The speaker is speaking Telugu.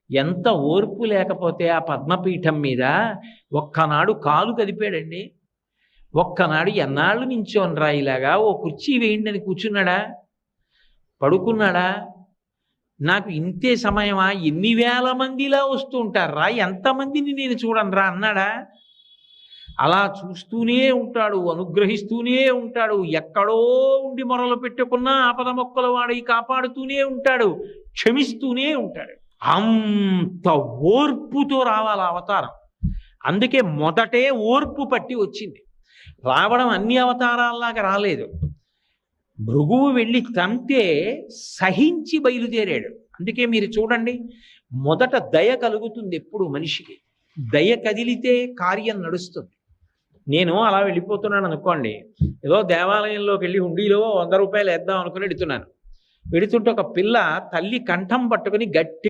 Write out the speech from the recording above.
ఎంత ఓర్పు లేకపోతే ఆ పద్మపీఠం మీద ఒక్కనాడు కాలు కదిపాడండి. ఒక్కనాడు ఎన్నాళ్ళు నించోనరా ఇలాగా, ఓ కుర్చీ వేయండి అని కూర్చున్నాడా, పడుకున్నాడా? నాకు ఇంతే సమయమా, ఎన్ని వేల మందిలా వస్తూ ఉంటారా, ఎంతమందిని నేను చూడనురా అన్నాడా? అలా చూస్తూనే ఉంటాడు, అనుగ్రహిస్తూనే ఉంటాడు. ఎక్కడో ఉండి మొరలు పెట్టుకున్నా ఆపద మొక్కల వాడి కాపాడుతూనే ఉంటాడు, క్షమిస్తూనే ఉంటాడు. అంత ఓర్పుతో రావాలి అవతారం. అందుకే మొదటే ఓర్పు పట్టి వచ్చింది. రావడం అన్ని అవతారాల్లాగా రాలేదు. భృగువు వెళ్ళి తంతే సహించి బయలుదేరాడు. అందుకే మీరు చూడండి, మొదట దయ కలుగుతుంది ఎప్పుడు మనిషికి. దయ కదిలితే కార్యం నడుస్తుంది. నేను అలా వెళ్ళిపోతున్నాను అనుకోండి, ఏదో దేవాలయంలోకి వెళ్ళి హుండీలో 100 రూపాయలు వేద్దాం అనుకుని వెడుతున్నాను. వెడుతుంటే ఒక పిల్ల తల్లి కంఠం పట్టుకుని గట్టి